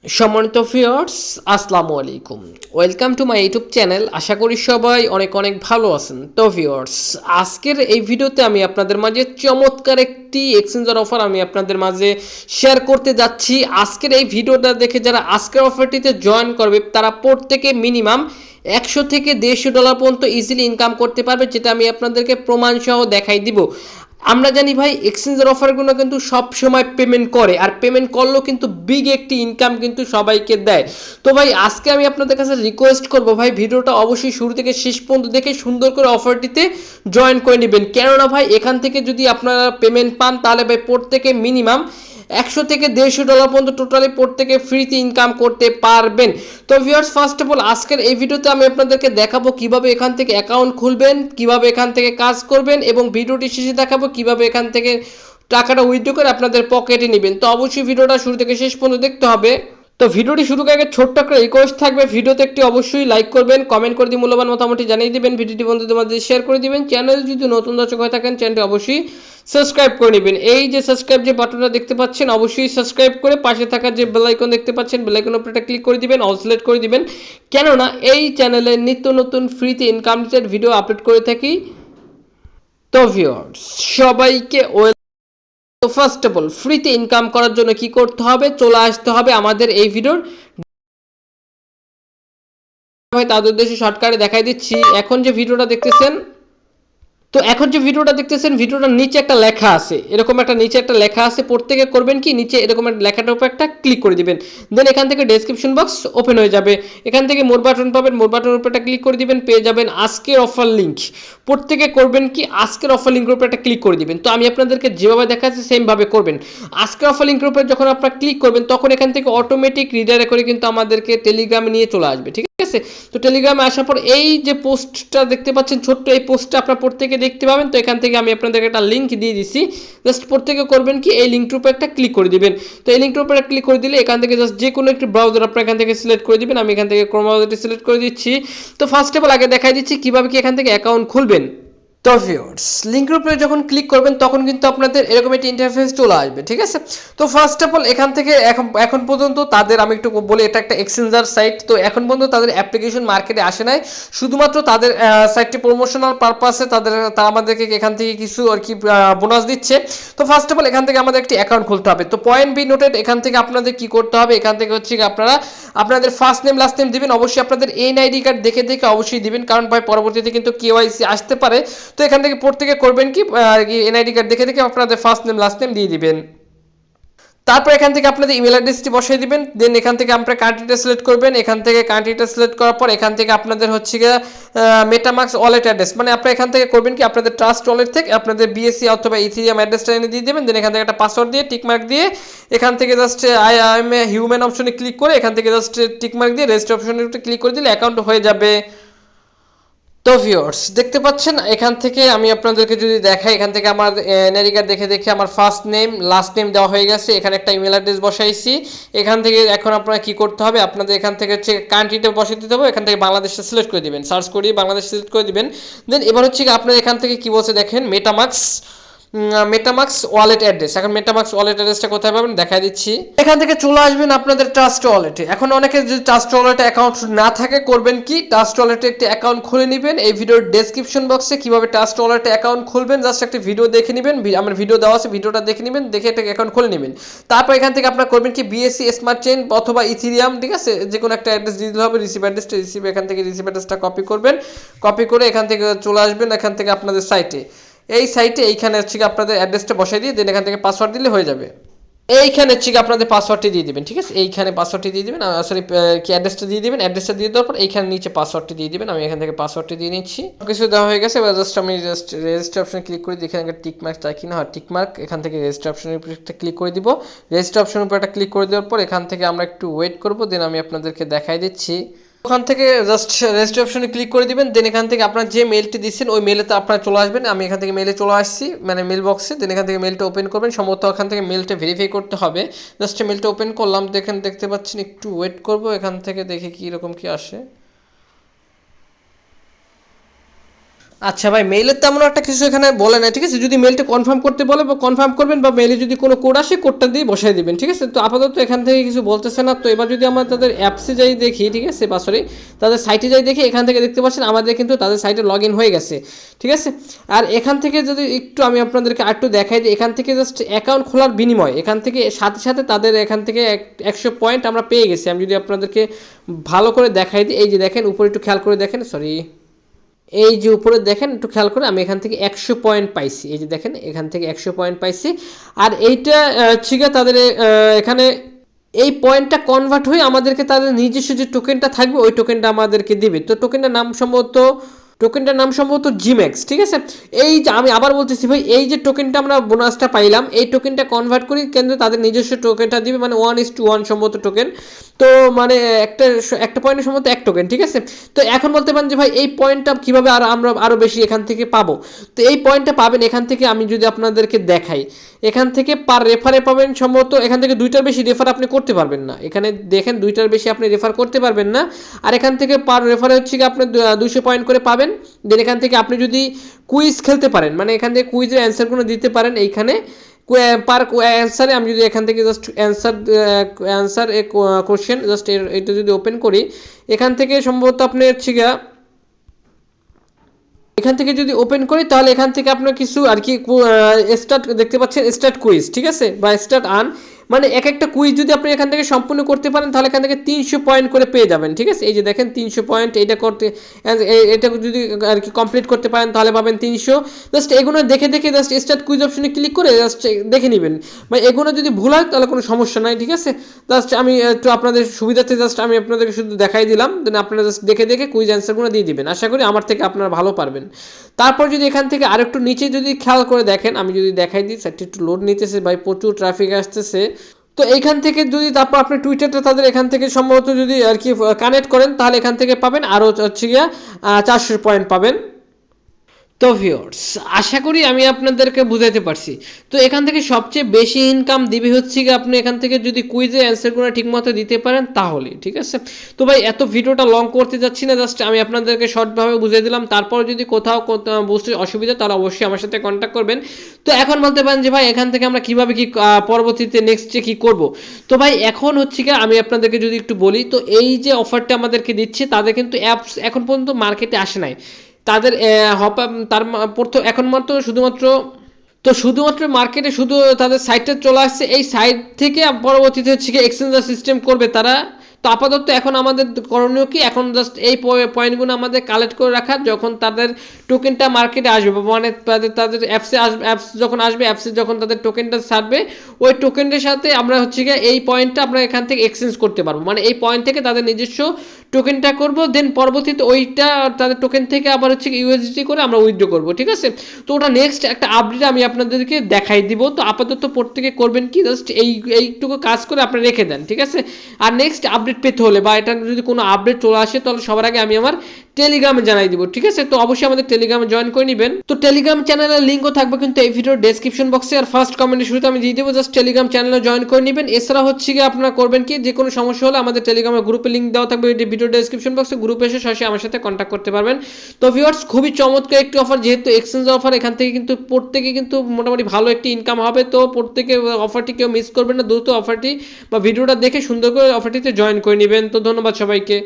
সম্মানিত ভিউয়ার্স, আসসালামু আলাইকুম। Welcome to my YouTube channel. আশা করি সবাই অনেক অনেক ভালো আছেন। তো ভিউয়ার্স, আজকের এই ভিডিওতে আমি আপনাদের মাঝে চমৎকার একটি এক্সচেঞ্জার অফার আমি আপনাদের মাঝে শেয়ার করতে যাচ্ছি। আজকের এই ভিডিওটা দেখে যারা আজকের অফারটিতে জয়েন করবে তারা প্রত্যেকে মিনিমাম 100 থেকে $150 পর্যন্ত ইজিলি ইনকাম করতে পারবে, যেটা আমি আপনাদেরকে প্রমাণ সহ দেখাই দিব। আমরা জানি ভাই, এক্সচেঞ্জের অফারগুলো কিন্তু সব সময় পেমেন্ট করে, আর পেমেন্ট করলেও কিন্তু বিগ একটি ইনকাম কিন্তু সবাইকে দেয়। তো ভাই, আজকে আমি আপনাদের কাছে রিকোয়েস্ট করব ভাই, ভিডিওটা অবশ্যই শুরু থেকে শেষ পর্যন্ত দেখে সুন্দর করে অফারটিতে জয়েন করে নেবেন। কেননা ভাই, এখান থেকে যদি আপনারা পেমেন্ট পান তাহলে ভাই প্রত্যেকে মিনিমাম 100 থেকে $150 পর্যন্ত টোটালি প্রত্যেকে ফ্রিতে ইনকাম করতে পারবেন। তো ভিউয়ার্স, ফার্স্ট অফ অল আজকের এই ভিডিওতে আমি আপনাদেরকে দেখাবো কিভাবে এখান থেকে অ্যাকাউন্ট খুলবেন, কিভাবে এখান থেকে কাজ করবেন, এবং ভিডিওটি শেষে দেখাবো কিভাবে এখান থেকে টাকাটা উইথড্র করে আপনাদের পকেটে নেবেন। তো অবশ্যই ভিডিওটা শুরু থেকে শেষ পর্যন্ত দেখতে হবে। তো ভিডিওটি শুরু করার আগে ছোট্ট একটা রিকোয়েস্ট থাকবে, ভিডিওতে একটি অবশ্যই লাইক করবেন, কমেন্ট করে দিয়ে মূল্যবান মতামতটি জানিয়ে দিবেন, ভিডিওটি বন্ধুদের মাঝে শেয়ার করে দিবেন। চ্যানেল যদি নতুন দর্শক হয়ে থাকেন চ্যানেলটি অবশ্যই সাবস্ক্রাইব করে নেবেন। এই যে সাবস্ক্রাইব যে বাটনটা দেখতে পাচ্ছেন, অবশ্যই সাবস্ক্রাইব করে পাশে থাকা যে বেল আইকন দেখতে পাচ্ছেন, বেল আইকনের উপরে ক্লিক করে দিবেন, অল সিলেক্ট করে দিবেন। কেননা এই চ্যানেলে নিত্য নতুন ফ্রিতে ইনকাম রিলেটেড ভিডিও আপলোড করে থাকি। তো ভিউয়ার্স, সবাইকে তো ফার্স্ট অফ অল ফ্রিতে ইনকাম করার জন্য কি করতে হবে, চলে আসতে হবে আমাদের এই ভিডিওর। তাদের উদ্দেশ্যে শর্টকাটে দেখাই দিচ্ছি। এখন যে ভিডিওটা দেখতেছেন, ভিডিওটার নিচে একটা লেখা আছে, এরকম একটা নিচে একটা লেখা আছে। প্রত্যেকে করবেন কি, নিচে এরকম একটা লেখাটার উপর একটা ক্লিক করে দিবেন। দেন এখান থেকে ডেসক্রিপশন বক্স ওপেন হয়ে যাবে। এখান থেকে মোর বাটন পাবেন, মোর বাটনের উপর একটা ক্লিক করে দিবেন, পেয়ে যাবেন আজকের অফার লিংক। প্রত্যেকে করবেন কি, আজকের অফার লিংকের উপর একটা ক্লিক করে দিবেন। তো আমি আপনাদেরকে যেভাবে দেখাচ্ছি সেম ভাবে করবেন। আজকের অফার লিংকের উপর যখন আপনারা ক্লিক করবেন, তখন এখান থেকে অটোমেটিক রিডাইরেক্ট করে কিন্তু আমাদেরকে টেলিগ্রামে নিয়ে চলে আসবে। ঠিক আছে? তো টেলিগ্রামে আসার পর এই যে পোস্টটা দেখতে পাচ্ছেন ছোট্ট, এই পোস্টটা আপনারা প্রত্যেকে দেখতে পাবেন। তো এখান থেকে আমি আপনাদেরকে একটা লিংক দিয়ে দিচ্ছি। জাস্ট প্রত্যেকে করবেন কি, এই লিংকটার উপর একটা ক্লিক করে দিবেন। তো এই লিংকটার উপর ক্লিক করে দিলে এখান থেকে জাস্ট যে কোনো একটি ব্রাউজার আপনারা এখান থেকে সিলেক্ট করে দিবেন। আমি এখান থেকে ক্রোম ব্রাউজারটি সিলেক্ট করে দিচ্ছি। তো ফার্স্ট অফ অল আগে দেখাই দিচ্ছি কিভাবে কি এখান থেকে অ্যাকাউন্ট খুলবেন। তো ভিউয়ার্স, লিংকের উপরে যখন ক্লিক করবেন তখন কিন্তু আপনাদের এরকম একটা ইন্টারফেস চলে আসবে। ঠিক আছে? তো ফার্স্ট অফ অল এখান থেকে এখন পর্যন্ত তাদের, আমি একটু বলি, এটা একটা এক্সচেঞ্জার সাইট। তো এখন পর্যন্ত তাদের অ্যাপ্লিকেশন মার্কেটে আসে নাই, শুধুমাত্র তাদের সাইটটি প্রমোশনাল পারপাসে তারা আমাদেরকে এখান থেকে কিছু আর কি বোনাস দিচ্ছে। তো ফার্স্ট অফ অল এখান থেকে আমাদের একটি অ্যাকাউন্ট খুলতে হবে। তো পয়েন্ট বি নোটেড, এখান থেকে আপনাদের কি করতে হবে, এখান থেকে হচ্ছে আপনারা আপনাদের ফার্স্ট নেম লাস্ট নেম দিবেন। অবশ্যই আপনাদের এনআইডি কার্ড দেখে দেখে অবশ্যই দিবেন, কারণ ভাই পরবর্তীতে কিন্তু কেওয়াইসি আসতে পারে। তো এখান থেকে প্রত্যেকে করবেন কি, এনআইডি কার্ড দেখে দেখে আপনাদের ফার্স্ট নেম লাস্ট নেম দিয়ে দিবেন। তারপর এখান থেকে আপনাদের ইমেল অ্যাড্রেসটি বসিয়ে দিবেন। দেন এখান থেকে আপনারা কান্ট্রিটা সিলেক্ট করবেন। এখান থেকে কান্ট্রিটা সিলেক্ট করার পর এখান থেকে আপনাদের হচ্ছে গিয়ে মেটামাক্স ওয়ালেট অ্যাড্রেস, মানে আপনারা এখান থেকে করবেন কি, আপনাদের ট্রাস্ট ওয়ালেট থেকে আপনাদের বিএসসি অথবা ইথিরিয়াম অ্যাড্রেসটা এনে দিয়ে দেবেন। দেন এখান থেকে একটা পাসওয়ার্ড দিয়ে টিকমার্ক দিয়ে এখান থেকে just I M a human অপশনে ক্লিক করে এখান থেকে জাস্ট টিকমার্ক দিয়ে রেজিস্টার অপশনে ক্লিক করে দিলে অ্যাকাউন্ট হয়ে যাবে। তো ভিউয়ার্স, দেখতে পাচ্ছেন এখান থেকে আমি আপনাদেরকে যদি দেখাই, এখান থেকে আমার এনআইডি কার্ড দেখে দেখে আমার ফার্স্ট নেম লাস্ট নেম দেওয়া হয়ে গেছে। এখানে একটা ইমেল অ্যাড্রেস বসাইছি। এখান থেকে এখন আপনারা কি করতে হবে, আপনাদের এখান থেকে হচ্ছে কান্ট্রিটা বসিয়ে দিতে হবে। এখান থেকে বাংলাদেশটা সিলেক্ট করে দিবেন, সার্চ করিয়ে বাংলাদেশ সিলেক্ট করে দিবেন। দেন এবার হচ্ছে আপনার এখান থেকে কি বলছে দেখেন, মেটামাক্স ওয়ালেট অ্যাড্রেস। এখন মেটামাক্স ওয়ালেট অ্যাড্রেসটা কোথায় পাবেন দেখা দিচ্ছি। এখান থেকে চলে আসবেন আপনাদের ট্রাস্ট ওয়ালেটে। এখন অনেকে যদি ট্রাস্ট ওয়ালেটে অ্যাকাউন্ট না থাকে, করবেন কি, ট্রাস্ট ওয়ালেটে একটি অ্যাকাউন্ট খুলে নেবেন। এই ভিডিওর ডেসক্রিপশন বক্সে কিভাবে ট্রাস্ট ওয়ালেটে অ্যাকাউন্ট খুলবেন জাস্ট একটা ভিডিও দেখে নেবেন। আমার ভিডিও দেওয়া আছে, ভিডিওটা দেখে নেবেন, দেখে একটা অ্যাকাউন্ট খুলে নেবেন। তারপর এখান থেকে আপনারা করবেন কি, বিএসসি স্মার্ট চেইন অথবা ইথিরিয়াম, ঠিক আছে, যে কোনো একটা অ্যাড্রেস দিয়ে দিতে হবে। রিসিভ অ্যাড্রেসটা এখান থেকে রিসিভ অ্যাড্রেসটা কপি করবেন। কপি করে এখান থেকে চলে আসবেন এখান থেকে আপনাদের সাইটে। এই সাইটে এইখানে হচ্ছে আপনাদের অ্যাড্রেসটা বসাই দিয়ে দেন এখান থেকে পাসওয়ার্ড দিলে হয়ে যাবে। এইখানে হচ্ছে আপনাদের পাসওয়ার্ডটি দিয়ে দিবেন। ঠিক আছে? এইখানে পাসওয়ার্ডটি দিয়ে দিবেন, সরি কি অ্যাড্রেসটা দিয়ে দিবেন। অ্যাড্রেসটা দিয়ে দেওয়ার পর এইখানে নিচে পাসওয়ার্ডটি দিয়ে দিবেন। আমি এখান থেকে পাসওয়ার্ডটি দিয়ে নিচ্ছি। কিছু দেওয়া হয়ে গেছে। এবার জাস্ট আমি রেজিস্টার অপশনে ক্লিক করে দিই। এখানে টিক মার্ক চাই কিনা, হয় টিক মার্ক। এখান থেকে রেজিস্টার অপশনের উপর একটা ক্লিক করে দিব। রেজিস্টার অপশনের উপর একটা ক্লিক করে দেওয়ার পর এখান থেকে আমরা একটু ওয়েট করব, দেন আমি আপনাদেরকে দেখাই দিচ্ছি। ওখান থেকে জাস্ট রেজিস্টার অপশনে ক্লিক করে দিবেন। দেন এখান থেকে আপনার যে মেলটি দিচ্ছেন ওই মেলেতে আপনারা চলে আসবেন। আমি এখান থেকে মেলে চলে আসছি, মানে মেল বক্সে। দেন এখান থেকে মেলটা ওপেন করবেন। সম্ভবত এখান থেকে মেলটা ভেরিফাই করতে হবে। জাস্ট মেলটা ওপেন করলাম, দেখেন দেখতে পাচ্ছেন, একটু ওয়েট করব। এখান থেকে দেখি কি রকম কি আসে। আচ্ছা ভাই, মেইলের তেমন একটা কিছু এখানে বলে না, ঠিক আছে। যদি মেইলটা কনফার্ম করতে বলে বা কনফার্ম করবেন, বা মেইলে যদি কোনো কোড আসে কোডটা দিয়ে বসাই দিবেন, ঠিক আছে। তো আপাতত এখান থেকে কিছু বলতেছে না। তো এবার যদি আমরা তাদের অ্যাপসে যাই দেখি, ঠিক আছে, বা সরি তাদের সাইটে যাই দেখি, এখান থেকে দেখতে পাচ্ছেন আমাদের কিন্তু তাদের সাইটে লগ ইন হয়ে গেছে, ঠিক আছে। আর এখান থেকে যদি একটু আমি আপনাদেরকে আরেকটু দেখাই দিই, এখান থেকে জাস্ট অ্যাকাউন্ট খোলার বিনিময় এখান থেকে সাথে সাথে তাদের এখান থেকে 100 পয়েন্ট আমরা পেয়ে গেছি। আমি যদি আপনাদেরকে ভালো করে দেখাই দিই, এই যে দেখেন উপরে একটু খেয়াল করে দেখেন, সরি এই যে উপরে দেখেন একটু খেয়াল করে, আমি এখান থেকে 100 পয়েন্ট পাইছি, এই যে দেখেন এখান থেকে 100 পয়েন্ট পাইছি। আর এইটা ঠিক আছে, তাদের এখানে এই পয়েন্টটা কনভার্ট হয়ে আমাদেরকে তাদের নিজস্ব যে টোকেনটা থাকবে ওই টোকেনটা আমাদেরকে দিবে। তো টোকেনটার নাম সম্ভবত জিম্যাক্স, ঠিক আছে। এই যে আমি আবার বলতেছি ভাই, এই যে টোকেনটা আমরা বোনাসটা পাইলাম, এই টোকেনটা কনভার্ট করি কিন্তু তাদের নিজস্ব টোকেনটা দিবে, মানে 1:1 সম্ভবত টোকেন। তো মানে একটা পয়েন্টের সম্ভবত এক টোকেন, ঠিক আছে। তো এখন বলতে পারেন যে ভাই এই পয়েন্টটা কিভাবে আমরা আরো বেশি এখান থেকে পাবো। তো এই পয়েন্টটা পাবেন এখান থেকে, আমি যদি আপনাদেরকে দেখাই, এখান থেকে পার রেফারে পাবেন সম্ভবত, এখান থেকে 2টার বেশি রেফার আপনি করতে পারবেন না। এখানে দেখেন 2টার বেশি আপনি রেফার করতে পারবেন না। আর এখান থেকে পার রেফারে হচ্ছে কি আপনি 200 পয়েন্ট করে পাবেন। দেন এখান থেকে আপনি যদি কুইজ খেলতে পারেন, মানে এখান থেকে কুইজের অ্যান্সারগুলো দিতে পারেন, এইখানে পার অ্যান্সারে আমি যদি এখান থেকে জাস্ট অ্যান্সার এ কোশ্চেন জাস্ট এটা যদি ওপেন করি, এখান থেকে সম্ভবত আপনি হচ্ছে গিয়া এখান থেকে যদি ওপেন করি, তাহলে এখান থেকে আপনার কিছু আর কি স্টার্ট দেখতে পাচ্ছেন, স্টার্ট কুইজ, ঠিক আছে, বা স্টার্ট আন, মানে এক একটা কুইজ যদি আপনি এখান থেকে সম্পূর্ণ করতে পারেন তাহলে এখান থেকে 300 পয়েন্ট করে পেয়ে যাবেন, ঠিক আছে। এই যে দেখেন 300 পয়েন্ট, এটা যদি আর কি কমপ্লিট করতে পারেন তাহলে পাবেন 300। জাস্ট এগুলো দেখে দেখে জাস্ট স্টার্ট কুইজ অপশনে ক্লিক করে জাস্ট দেখে নেবেন, বা এগুলো যদি ভুল হয় তাহলে কোনো সমস্যা নাই, ঠিক আছে। জাস্ট আমি একটু আপনাদের সুবিধাতে জাস্ট আমি আপনাদেরকে শুধু দেখাই দিলাম, দেন আপনারা জাস্ট দেখে দেখে কুইজ অ্যান্সারগুলো দিয়ে দিবেন। আশা করি আমার থেকে আপনারা ভালো পারবেন। তারপর যদি এখান থেকে আরেকটু নিচে যদি খেয়াল করে দেখেন, আমি যদি দেখাই দিই, সেটা একটু লোড নিতেছে ভাই, প্রচুর ট্রাফিক আসতেছে। তো এইখান থেকে যদি তারপর আপনি টুইটারটা তাদের এখান থেকে সম্ভবত যদি আর কি কানেক্ট করেন, তাহলে এখান থেকে পাবেন আরও হচ্ছে গিয়া 400 পয়েন্ট পাবেন। তো ভিউয়ার্স, আশা করি আমি আপনাদেরকে বুঝাইতে পারছি। তো এখান থেকে সবচেয়ে বেশি ইনকাম দিবে হচ্ছে কি আপনি এখান থেকে যদি কুইজের অ্যান্সারগুলো ঠিকমতো দিতে পারেন তাহলে, ঠিক আছে। তো ভাই এত ভিডিওটা লং করতে যাচ্ছি না, জাস্ট আমি আপনাদেরকে শর্টভাবে বুঝিয়ে দিলাম। তারপর যদি কোথাও বুঝতে অসুবিধা তাহলে অবশ্যই আমার সাথে কন্ট্যাক্ট করবেন। তো এখন বলতে পারেন যে ভাই এখান থেকে আমরা কিভাবে কি পরবর্তীতে নেক্সটে কি করব। তো ভাই এখন হচ্ছে কি আমি আপনাদেরকে যদি একটু বলি, তো এই যে অফারটা আমাদেরকে দিচ্ছে তাদের কিন্তু অ্যাপস এখন পর্যন্ত মার্কেটে আসে নাই। তাদের এখন মাত্র শুধুমাত্র মার্কেটে শুধু তাদের সাইটটা চলে আসছে, এই সাইট থেকে পরবর্তীতে হচ্ছে কি এক্সচেঞ্জার সিস্টেম করবে তারা। তো আপাতত এখন আমাদের করণীয় কি, এখন জাস্ট এই পয়েন্টগুলো আমাদের কালেক্ট করে রাখা, যখন তাদের টোকেনটা মার্কেটে আসবে, মানে তাদের অ্যাপস যখন আসবে, অ্যাপসে যখন তাদের টোকেনটা ছাড়বে, ওই টোকেনটার সাথে আমরা হচ্ছে গিয়ে এই পয়েন্টটা আমরা এখান থেকে এক্সচেঞ্জ করতে পারবো, মানে এই পয়েন্ট থেকে তাদের নিজস্ব টোকেনটা করব, দেন পরবর্তীতে ওইটা তাদের টোকেন থেকে আবার হচ্ছে ইউএসডি করে আমরা উইথড্র করব, ঠিক আছে। তো ওটা নেক্সট একটা আপডেট আমি আপনাদেরকে দেখাই দিব। তো আপাতত প্রত্যেকে করবেন কি, জাস্ট এইটুকু কাজ করে আপনি রেখে দেন, ঠিক আছে। আর নেক্সট আপডেট পেতে হলে বা এটা যদি কোনো আপডেট চলে আসে, তাহলে সবার আগে আমি আমার টেলিগ্রামে জানাই দিব, ঠিক আছে। তো অবশ্যই আমাদের টেলিগ্রামে জয়েন করে নেবেন। তো টেলিগ্রাম চ্যানেলের লিঙ্কও থাকবে কিন্তু এই ভিডিওর ডেসক্রিপশন বক্সে, আর ফার্স্ট কমেন্টের শুরুতে আমি দিয়ে দেবো, জাস্ট টেলিগ্রাম চ্যানেলে জয়েন করে নেবেন। এছাড়া হচ্ছে কি আপনারা করবেন কি, যে কোনো সমস্যা হলে আমাদের টেলিগ্রামের গ্রুপে লিঙ্ক দেওয়া থাকবে এই ভিডিও ডেসক্রিপশন বক্সে, গ্রুপে এসে সরাসরি আমার সাথে কন্ট্যাক্ট করতে পারবেন। তো ভিউয়ার্স, খুবই চমৎকার একটি অফার, যেহেতু এক্সচেঞ্জ অফার, এখান থেকে কিন্তু প্রত্যেকে কিন্তু মোটামুটি ভালো একটি ইনকাম হবে। তো প্রত্যেকে অফারটি কেউ মিস করবেন না, দ্রুত অফারটি বা ভিডিওটা দেখে সুন্দর করে অফারটিতে জয়েন করে নেবেন। তো ধন্যবাদ সবাইকে।